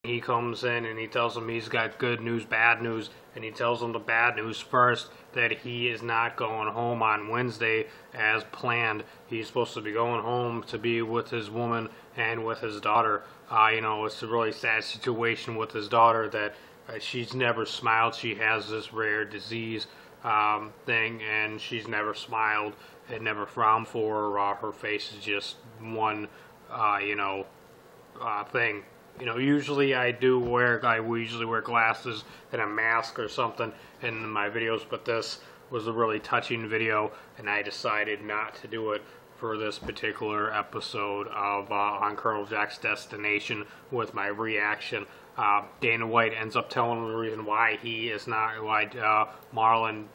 He comes in and he tells them he's got good news, bad news, and he tells them the bad news first, that he is not going home on Wednesday as planned. He's supposed to be going home to be with his woman and with his daughter. It's a really sad situation with his daughter that she's never smiled. She has this rare disease thing, and she's never smiled and never frowned for her. Her face is just one, thing. Usually I usually wear glasses and a mask or something in my videos, but this was a really touching video, and I decided not to do it for this particular episode of On Colonel Jack's Destination with my reaction. Dana White ends up telling him the reason why Marlon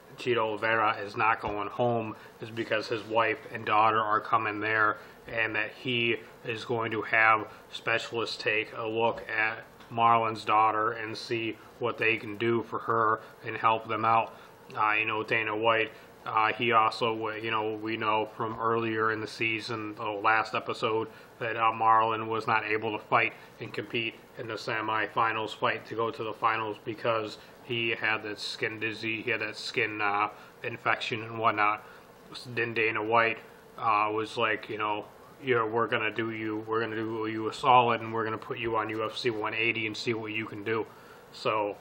Vera is not going home is because his wife and daughter are coming there, and that he is going to have specialists take a look at Marlon's daughter and see what they can do for her and help them out. Dana White, he also, we know from earlier in the season, the last episode, that Marlon was not able to fight and compete in the semifinals fight to go to the finals because he had that skin disease, he had that skin infection and whatnot. Then Dana White was like, we're gonna do you a solid, and we're gonna put you on UFC 180 and see what you can do. So,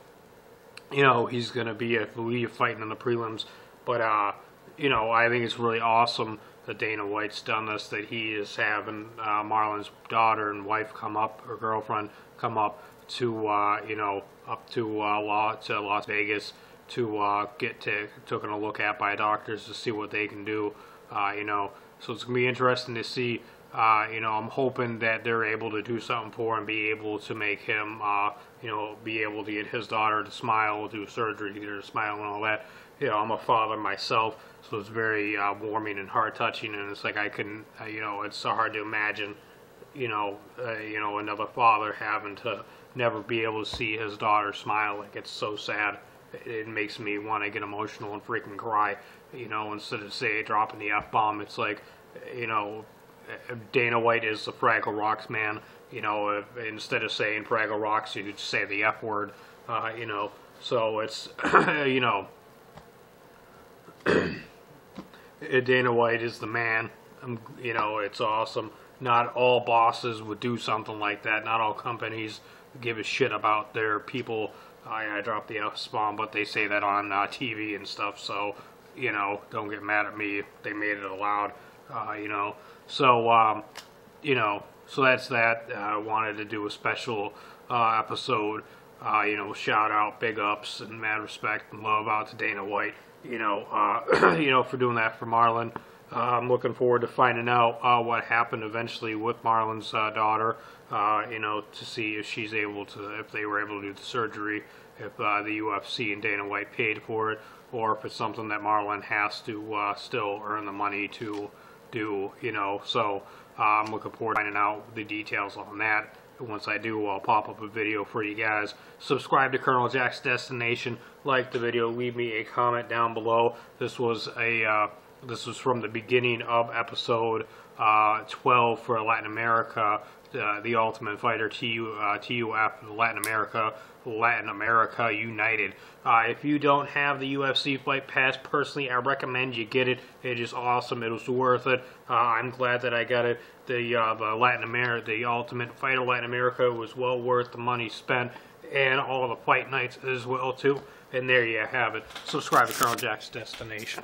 he's gonna be, I believe, fighting in the prelims. But I think it's really awesome that Dana White's done this. That he is having Marlon's daughter and wife come up, or girlfriend come up to Las Vegas to get taken a look at by doctors to see what they can do. So it's gonna be interesting to see. I'm hoping that they're able to do something for him, be able to make him, be able to get his daughter to smile, do surgery, get her to smile and all that. I'm a father myself, so it's very warming and heart-touching, and it's like I couldn't, it's so hard to imagine, another father having to never be able to see his daughter smile. Like, it's so sad. It makes me want to get emotional and freaking cry, instead of, say, dropping the F-bomb. It's like, Dana White is the Fraggle Rocks man. Instead of saying Fraggle Rocks, you could say the F word. So it's, Dana White is the man. It's awesome. Not all bosses would do something like that. Not all companies give a shit about their people. I dropped the F-bomb, but they say that on TV and stuff. So, don't get mad at me. They made it allowed. So that's that. I wanted to do a special episode, shout out, big ups, and mad respect and love out to Dana White, for doing that for Marlon. I'm looking forward to finding out what happened eventually with Marlon's daughter, to see if if they were able to do the surgery, if the UFC and Dana White paid for it, or if it's something that Marlon has to still earn the money to do, so I'm looking forward to finding out the details on that. Once I do, I'll pop up a video for you guys. Subscribe to Colonel Jack's Destination, like the video, leave me a comment down below. This was from the beginning of episode 12 for Latin America, the Ultimate Fighter TUF Latin America United. If you don't have the UFC Fight Pass, personally, I recommend you get it. It is awesome. It was worth it. I'm glad that I got it. The Ultimate Fighter Latin America was well worth the money spent, and all the fight nights as well too. And there you have it. Subscribe to Colonel Jack's Destination.